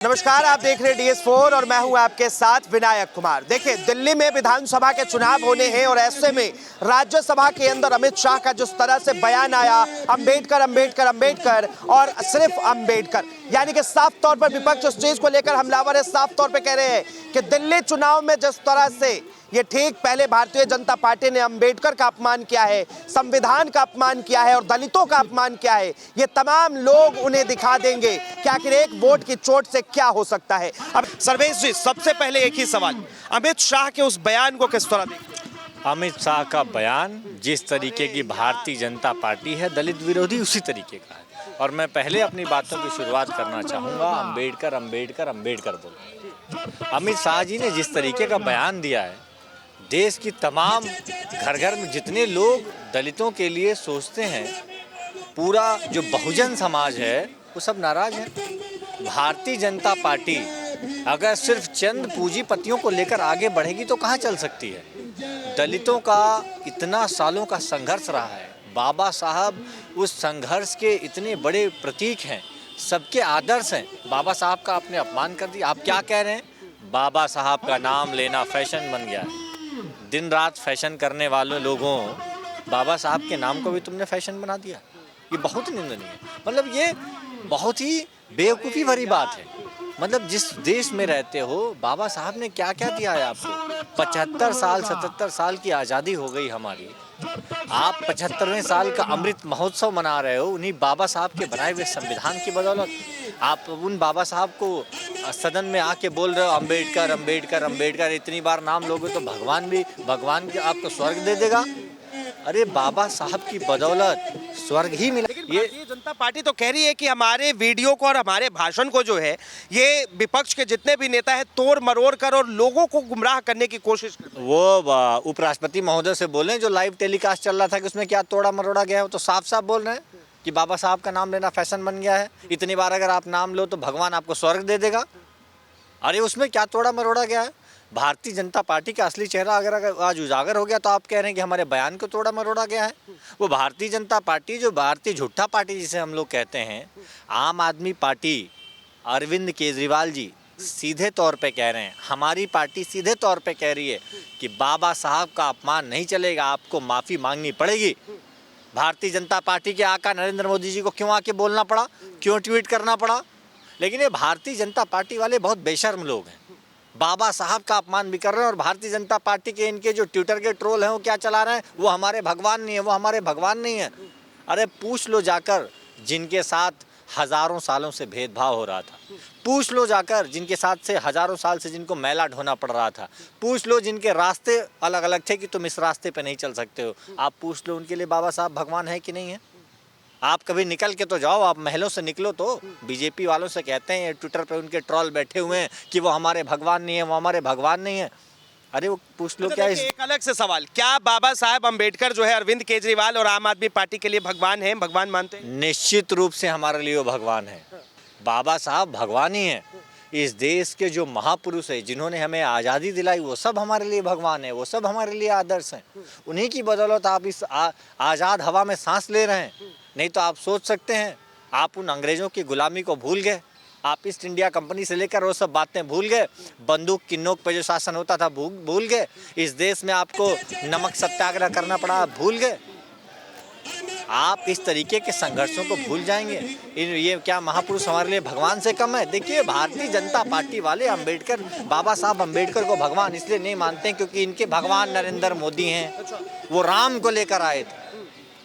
नमस्कार, आप देख रहे हैं DS4 और मैं हूं आपके साथ विनायक कुमार। देखिए, दिल्ली में विधानसभा के चुनाव होने हैं और ऐसे में राज्यसभा के अंदर अमित शाह का जिस तरह से बयान आया, अंबेडकर अंबेडकर अंबेडकर और सिर्फ अंबेडकर, यानी कि साफ तौर पर विपक्ष उस चीज को लेकर हमलावर है। साफ तौर पर कह रहे हैं कि दिल्ली चुनाव में जिस तरह से ये ठीक पहले भारतीय जनता पार्टी ने अंबेडकर का अपमान किया है, संविधान का अपमान किया है और दलितों का अपमान किया है, ये तमाम लोग उन्हें दिखा देंगे कि आखिर एक वोट की चोट से क्या हो सकता है। अब सर्वेश जी, सबसे पहले एक ही सवाल, अमित शाह के उस बयान को किस तरह देखते हैं? अमित शाह का बयान जिस तरीके की भारतीय जनता पार्टी है, दलित विरोधी उसी तरीके का है। और मैं पहले अपनी बातों की शुरुआत करना चाहूँगा अंबेडकर अंबेडकर अंबेडकर बोल। अमित शाह जी ने जिस तरीके का बयान दिया है, देश की तमाम घर घर में जितने लोग दलितों के लिए सोचते हैं, पूरा जो बहुजन समाज है वो सब नाराज है। भारतीय जनता पार्टी अगर सिर्फ चंद पूंजीपतियों को लेकर आगे बढ़ेगी तो कहाँ चल सकती है। दलितों का इतना सालों का संघर्ष रहा है, बाबा साहब उस संघर्ष के इतने बड़े प्रतीक हैं, सबके आदर्श हैं। बाबा साहब का आपने अपमान कर दिया। आप क्या कह रहे हैं? बाबा साहब का नाम लेना फैशन बन गया है। दिन रात फैशन करने वाले लोगों, बाबा साहब के नाम को भी तुमने फैशन बना दिया। ये बहुत निंदनीय है। मतलब ये बहुत ही बेवकूफ़ी भरी बात है। मतलब जिस देश में रहते हो, बाबा साहब ने क्या क्या दिया है आपको। 75 साल 77 साल की आज़ादी हो गई हमारी, आप 75वें साल का अमृत महोत्सव मना रहे हो उन्हीं बाबा साहब के बनाए हुए संविधान की बदौलत। आप उन बाबा साहब को सदन में आके बोल रहे हो अंबेडकर अंबेडकर अंबेडकर। इतनी बार नाम लोगे तो भगवान आपको स्वर्ग दे देगा। अरे बाबा साहब की बदौलत स्वर्ग ही मिला। लेकिन भारतीय जनता पार्टी तो कह रही है कि हमारे वीडियो को और हमारे भाषण को जो है, ये विपक्ष के जितने भी नेता हैं तोड़ मरोड़ कर और लोगों को गुमराह करने की कोशिश कर रहे हैं। वो उपराष्ट्रपति महोदय से बोलें, जो लाइव टेलीकास्ट चल रहा था कि उसमें क्या तोड़ा मरोड़ा गया है, वो तो साफ साफ बोल रहे हैं कि बाबा साहब का नाम लेना फैशन बन गया है। इतनी बार अगर आप नाम लो तो भगवान आपको स्वर्ग दे देगा। अरे उसमें क्या तोड़ा मरोड़ा गया है? भारतीय जनता पार्टी का असली चेहरा अगर आज उजागर हो गया तो आप कह रहे हैं कि हमारे बयान को तोड़ा मरोड़ा गया है। वो भारतीय जनता पार्टी, जो भारतीय झूठा पार्टी जिसे हम लोग कहते हैं, आम आदमी पार्टी, अरविंद केजरीवाल जी सीधे तौर पे कह रहे हैं, हमारी पार्टी सीधे तौर पे कह रही है कि बाबा साहब का अपमान नहीं चलेगा, आपको माफ़ी मांगनी पड़ेगी। भारतीय जनता पार्टी के आका नरेंद्र मोदी जी को क्यों आके बोलना पड़ा, क्यों ट्वीट करना पड़ा? लेकिन ये भारतीय जनता पार्टी वाले बहुत बेशर्म लोग हैं, बाबा साहब का अपमान भी कर रहे हैं। और भारतीय जनता पार्टी के इनके जो ट्विटर के ट्रोल हैं वो क्या चला रहे हैं, वो हमारे भगवान नहीं है, वो हमारे भगवान नहीं है। अरे पूछ लो जाकर जिनके साथ हज़ारों सालों से भेदभाव हो रहा था, पूछ लो जाकर जिनके साथ से हज़ारों साल से जिनको मैला ढोना पड़ रहा था, पूछ लो जिनके रास्ते अलग अलग थे कि तुम इस रास्ते पे नहीं चल सकते हो, आप पूछ लो उनके लिए बाबा साहब भगवान है कि नहीं है। आप कभी निकल के तो जाओ, आप महलों से निकलो तो। बीजेपी वालों से कहते हैं, ट्विटर पे उनके ट्रोल बैठे हुए हैं कि वो हमारे भगवान नहीं है, वो हमारे भगवान नहीं है। अरे वो पूछ लो क्या एक अलग से सवाल, क्या बाबा साहब अंबेडकर जो है अरविंद केजरीवाल और आम आदमी पार्टी के लिए भगवान है, भगवान मानते हैं? निश्चित रूप से हमारे लिए वो भगवान है। बाबा साहब भगवान ही हैं। इस देश के जो महापुरुष हैं जिन्होंने हमें आज़ादी दिलाई, वो सब हमारे लिए भगवान है, वो सब हमारे लिए आदर्श हैं। उन्हीं की बदौलत आप इस आज़ाद हवा में सांस ले रहे हैं। नहीं तो आप सोच सकते हैं, आप उन अंग्रेज़ों की गुलामी को भूल गए, आप ईस्ट इंडिया कंपनी से लेकर वो सब बातें भूल गए, बंदूक की नोक पे जो शासन होता था भूल गए, इस देश में आपको नमक सत्याग्रह करना पड़ा, भूल गए। आप इस तरीके के संघर्षों को भूल जाएंगे। ये क्या महापुरुष हमारे लिए भगवान से कम है? देखिए, भारतीय जनता पार्टी वाले अंबेडकर, बाबा साहब अंबेडकर को भगवान इसलिए नहीं मानते हैं क्योंकि इनके भगवान नरेंद्र मोदी हैं। वो राम को लेकर आए थे,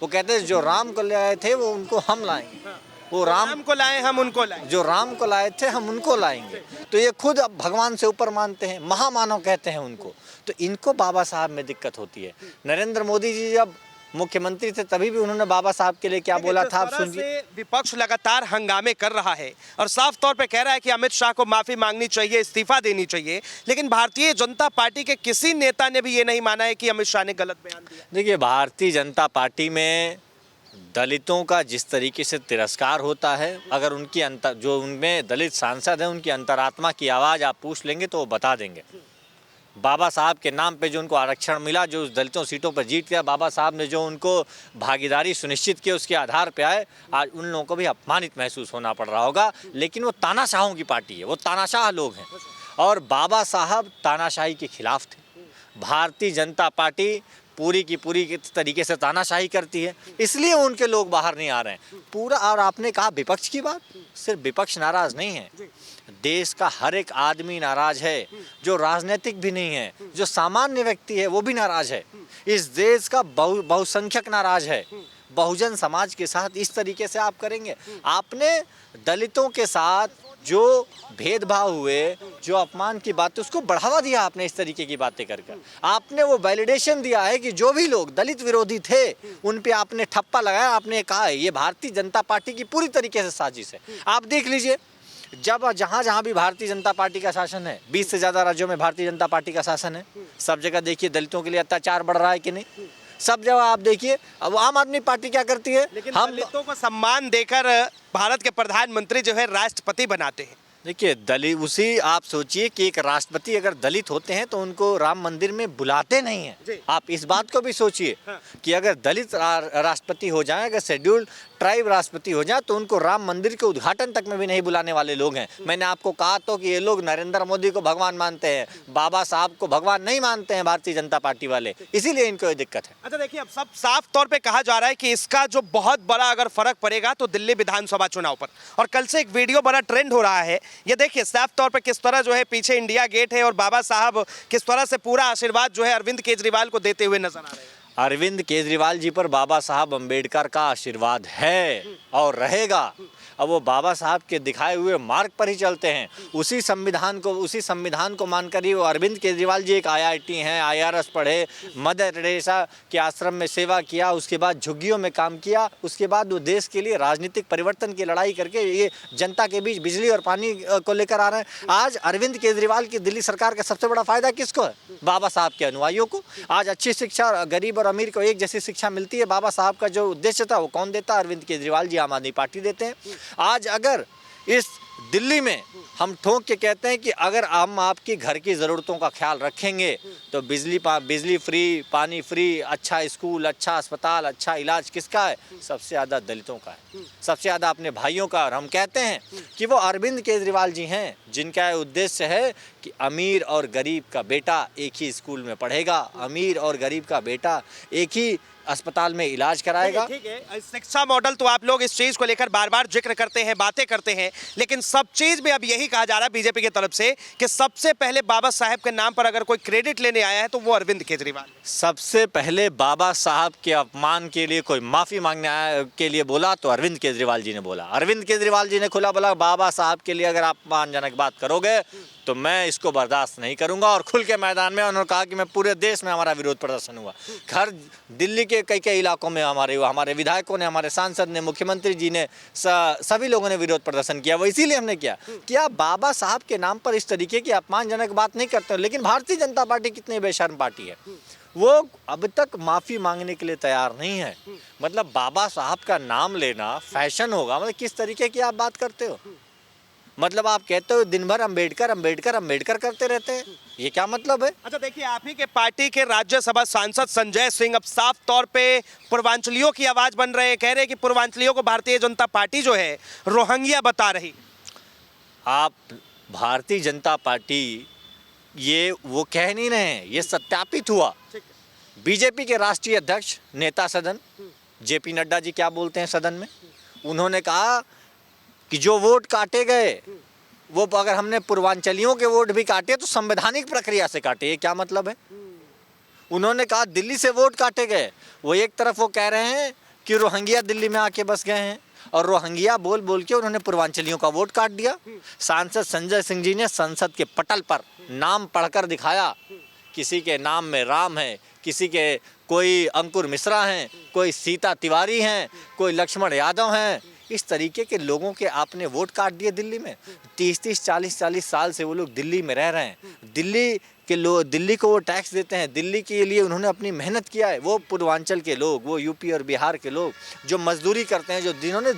वो कहते हैं जो राम को ले आए थे वो उनको हम लाएंगे, वो राम को लाए हम उनको लाएंगे, जो राम को लाए थे हम उनको लाएंगे। तो ये खुद अब भगवान से ऊपर मानते हैं, महामानव कहते हैं उनको। तो इनको बाबा साहब में दिक्कत होती है। नरेंद्र मोदी जी जब मुख्यमंत्री थे तभी भी उन्होंने बाबा साहब के लिए क्या बोला था, आप सुनिए। विपक्ष लगातार हंगामे कर रहा है और साफ तौर पे कह रहा है कि अमित शाह को माफी मांगनी चाहिए, इस्तीफा देनी चाहिए, लेकिन भारतीय जनता पार्टी के किसी नेता ने भी ये नहीं माना है कि अमित शाह ने गलत बयान दिया। देखिए, भारतीय जनता पार्टी में दलितों का जिस तरीके से तिरस्कार होता है, अगर उनकी जो उनमें दलित सांसद हैं उनकी अंतरात्मा की आवाज़ आप पूछ लेंगे तो वो बता देंगे। बाबा साहब के नाम पे जो उनको आरक्षण मिला, जो उस दलितों सीटों पर जीत गया, बाबा साहब ने जो उनको भागीदारी सुनिश्चित की, उसके आधार पे आए, आज उन लोगों को भी अपमानित महसूस होना पड़ रहा होगा। लेकिन वो तानाशाहों की पार्टी है, वो तानाशाह लोग हैं और बाबा साहब तानाशाही के खिलाफ थे। भारतीय जनता पार्टी पूरी की पूरी तरीके से तानाशाही करती है, इसलिए उनके लोग बाहर नहीं आ रहे हैं पूरा। और आपने कहा विपक्ष की बात, सिर्फ विपक्ष नाराज नहीं है, देश का हर एक आदमी नाराज है, जो राजनीतिक भी नहीं है, जो सामान्य व्यक्ति है वो भी नाराज है। इस देश का बहुसंख्यक नाराज है। बहुजन समाज के साथ इस तरीके से आप करेंगे? आपने दलितों के साथ जो भेदभाव हुए, जो अपमान की बात, उसको बढ़ावा दिया आपने इस तरीके की बातें कर कर। आपने वो वैलिडेशन दिया है कि जो भी लोग दलित विरोधी थे उन पे आपने ठप्पा लगाया। आपने कहा है ये भारतीय जनता पार्टी की पूरी तरीके से साजिश है। आप देख लीजिए, जब जहाँ भी भारतीय जनता पार्टी का शासन है, 20 से ज़्यादा राज्यों में भारतीय जनता पार्टी का शासन है, सब जगह देखिए दलितों के लिए अत्याचार बढ़ रहा है कि नहीं? सब जगह आप देखिए। अब आम आदमी पार्टी क्या करती है? लेकिन हम दलितों को सम्मान देकर भारत के प्रधानमंत्री जो है राष्ट्रपति बनाते हैं। देखिए दलित, उसी आप सोचिए कि एक राष्ट्रपति अगर दलित होते हैं तो उनको राम मंदिर में बुलाते नहीं हैं। आप इस बात को भी सोचिए कि अगर दलित राष्ट्रपति हो जाए, अगर शेड्यूल्ड ट्राइब राष्ट्रपति हो जाए तो उनको राम मंदिर के उद्घाटन तक में भी नहीं बुलाने वाले लोग हैं। मैंने आपको कहा तो कि ये लोग नरेंद्र मोदी को भगवान मानते हैं, बाबा साहब को भगवान नहीं मानते हैं भारतीय जनता पार्टी वाले, इसीलिए इनको ये दिक्कत है। अच्छा देखिए, अब सब साफ तौर पे कहा जा रहा है कि इसका जो बहुत बड़ा अगर फर्क पड़ेगा तो दिल्ली विधानसभा चुनाव पर। और कल से एक वीडियो बड़ा ट्रेंड हो रहा है, ये देखिए साफ तौर पे किस तरह जो है पीछे इंडिया गेट है और बाबा साहब किस तरह से पूरा आशीर्वाद जो है अरविंद केजरीवाल को देते हुए नजर आ रहे हैं। अरविंद केजरीवाल जी पर बाबा साहब अंबेडकर का आशीर्वाद है और रहेगा। अब वो बाबा साहब के दिखाए हुए मार्ग पर ही चलते हैं, उसी संविधान को मानकर ही वो अरविंद केजरीवाल जी एक IIT हैं, IRS पढ़े, मदर टेरेसा के आश्रम में सेवा किया, उसके बाद झुग्गियों में काम किया, उसके बाद वो देश के लिए राजनीतिक परिवर्तन की लड़ाई करके ये जनता के बीच बिजली और पानी को लेकर आ रहे हैं। आज अरविंद केजरीवाल की दिल्ली सरकार का सबसे बड़ा फायदा किसको है? बाबा साहब के अनुयायियों को। आज अच्छी शिक्षा, गरीब और अमीर को एक जैसी शिक्षा मिलती है। बाबा साहब का जो उद्देश्य था वो कौन देता? अरविंद केजरीवाल जी, आम आदमी पार्टी देते हैं। आज अगर इस दिल्ली में हम ठोक के कहते हैं कि अगर हम आपकी घर की ज़रूरतों का ख्याल रखेंगे तो बिजली फ्री, पानी फ्री, अच्छा स्कूल, अच्छा अस्पताल, अच्छा इलाज किसका है? सबसे ज़्यादा दलितों का है, सबसे ज़्यादा अपने भाइयों का। और हम कहते हैं कि वो अरविंद केजरीवाल जी हैं जिनका उद्देश्य है कि अमीर और गरीब का बेटा एक ही स्कूल में पढ़ेगा, अमीर और गरीब का बेटा एक ही अस्पताल में इलाज कराएगा। ठीक है, शिक्षा मॉडल तो आप लोग इस चीज को लेकर बार बार जिक्र करते हैं, बातें करते हैं, लेकिन सब चीज में अब यही कहा जा रहा है बीजेपी की तरफ से कि सबसे पहले बाबा साहब के नाम पर अगर कोई क्रेडिट लेने आया है तो वो अरविंद केजरीवाल। सबसे पहले बाबा साहब के अपमान के लिए कोई माफी मांगने के लिए बोला तो अरविंद केजरीवाल जी ने बोला। अरविंद केजरीवाल जी ने खुला बोला बाबा साहब के लिए अगर आप अपमानजनक बात करोगे तो मैं इसको बर्दाश्त नहीं करूंगा। और खुल के मैदान में उन्होंने कहा कि मैं पूरे देश में हमारा विरोध प्रदर्शन हुआ। घर दिल्ली के कई इलाकों में हमारे विधायकों ने, हमारे सांसद ने, मुख्यमंत्री जी ने, सभी लोगों ने विरोध प्रदर्शन किया। वो इसीलिए हमने किया कि आप बाबा साहब के नाम पर इस तरीके की अपमानजनक बात नहीं करते हो। लेकिन भारतीय जनता पार्टी कितनी बेशर्म पार्टी है, वो अब तक माफ़ी मांगने के लिए तैयार नहीं है। मतलब बाबा साहब का नाम लेना फैशन होगा, मतलब किस तरीके की आप बात करते हो? मतलब आप कहते हो दिन भर अंबेडकर अंबेडकर अंबेडकर करते रहते हैं, ये क्या मतलब है? अच्छा देखिए, आप ही के पार्टी के राज्यसभा सांसद संजय सिंह अब साफ तौर पे पूर्वांचलियों की आवाज बन रहे हैं, कह रहे हैं कि पूर्वांचलियों को भारतीय जनता पार्टी जो है रोहिंग्या बता रही। आप भारतीय जनता पार्टी ये वो कह नहीं रहे हैं, ये सत्यापित हुआ। बीजेपी के राष्ट्रीय अध्यक्ष, नेता सदन JP नड्डा जी क्या बोलते हैं सदन में? उन्होंने कहा कि जो वोट काटे गए वो अगर हमने पूर्वांचलियों के वोट भी काटे तो संवैधानिक प्रक्रिया से काटे। ये क्या मतलब है? उन्होंने कहा दिल्ली से वोट काटे गए, वो एक तरफ वो कह रहे हैं कि रोहिंग्या दिल्ली में आके बस गए हैं और रोहिंग्या बोल बोल के उन्होंने पूर्वांचलियों का वोट काट दिया। सांसद संजय सिंह जी ने संसद के पटल पर नाम पढ़कर दिखाया, किसी के नाम में राम है, किसी के कोई अंकुर मिश्रा हैं, कोई सीता तिवारी हैं, कोई लक्ष्मण यादव हैं। इस तरीके के लोगों के आपने वोट काट दिए दिल्ली में। 30-40 साल से वो लोग दिल्ली में रह रहे हैं। दिल्ली कि लोग दिल्ली को वो टैक्स देते हैं, दिल्ली के लिए उन्होंने अपनी मेहनत किया है। वो पूर्वांचल के लोग, वो यूपी और बिहार के लोग जो मजदूरी करते हैं, जो जिन्होंने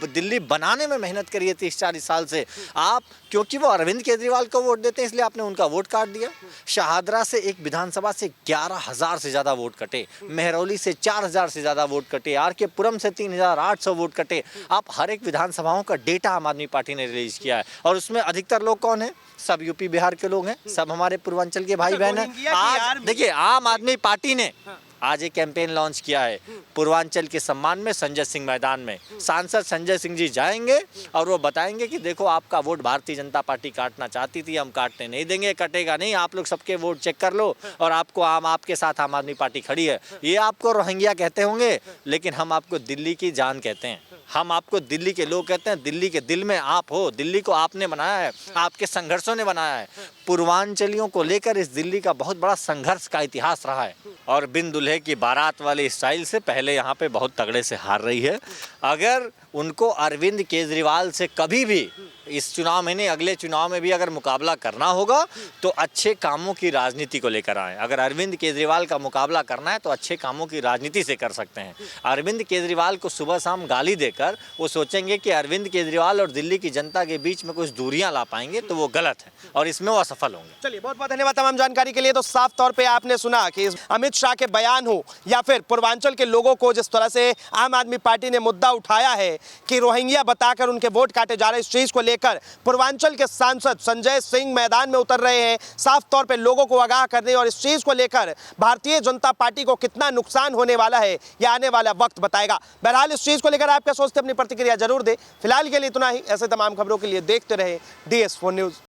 दिल्ली बनाने में मेहनत करी है 30-40 साल से, आप क्योंकि वो अरविंद केजरीवाल को वोट देते हैं इसलिए आपने उनका वोट काट दिया। शाहदरा से एक विधानसभा से 11,000 से ज़्यादा वोट कटे, मेहरौली से 4,000 से ज़्यादा वोट कटे, आर.के. पुरम से 3,800 वोट कटे। आप हर एक विधानसभाओं का डेटा आम आदमी पार्टी ने रिलीज किया है और उसमें अधिकतर लोग कौन है? सब यूपी बिहार के लोग हैं, सब हमारे पूर्वांचल के भाई बहन हैं। आज देखिए आम आदमी पार्टी ने आज एक कैंपेन लॉन्च किया है पूर्वांचल के सम्मान में संजय सिंह मैदान में। सांसद संजय सिंह जी जाएंगे और वो बताएंगे कि देखो आपका वोट भारतीय जनता पार्टी काटना चाहती थी, हम काटने नहीं देंगे, कटेगा नहीं, आप लोग सबके वोट चेक कर लो और आपको आपके साथ आम आदमी पार्टी खड़ी है। ये आपको रोहिंग्या कहते होंगे लेकिन हम आपको दिल्ली की जान कहते हैं, हम आपको दिल्ली के लोग कहते हैं। दिल्ली के दिल में आप हो, दिल्ली को आपने बनाया है, आपके संघर्षों ने बनाया है। पूर्वांचलियों को लेकर इस दिल्ली का बहुत बड़ा संघर्ष का इतिहास रहा है और बिन दुल्हे की बारात वाले स्टाइल से पहले यहाँ पे बहुत तगड़े से हार रही है। अगर उनको अरविंद केजरीवाल से कभी भी इस चुनाव में नहीं, अगले चुनाव में भी अगर मुकाबला करना होगा तो अच्छे कामों की राजनीति को लेकर आए। अगर अरविंद केजरीवाल का मुकाबला करना है तो अच्छे कामों की राजनीति से कर सकते हैं। अरविंद केजरीवाल को सुबह शाम गाली देकर वो सोचेंगे कि अरविंद केजरीवाल और दिल्ली की जनता के बीच में कुछ दूरियां ला पाएंगे तो वो गलत है और इसमें वो असफल होंगे। चलिए बहुत बहुत धन्यवाद तमाम जानकारी के लिए। तो साफ तौर पे आपने सुना कि अमित शाह के बयान हो या फिर पूर्वांचल के लोगों को जिस तरह से आम आदमी पार्टी ने मुद्दा उठाया है कि रोहिंग्या बताकर उनके वोट काटे जा रहे, इस चीज को लेकर पूर्वांचल के सांसद संजय सिंह मैदान में उतर रहे हैं साफ तौर पे लोगों को आगाह करने, और इस चीज को लेकर भारतीय जनता पार्टी को कितना नुकसान होने वाला है यह आने वाला वक्त बताएगा। बहरहाल इस चीज को लेकर आप क्या सोचते हैं अपनी प्रतिक्रिया जरूर दें। फिलहाल के लिए इतना ही। ऐसे तमाम खबरों के लिए देखते रहे DS4 न्यूज।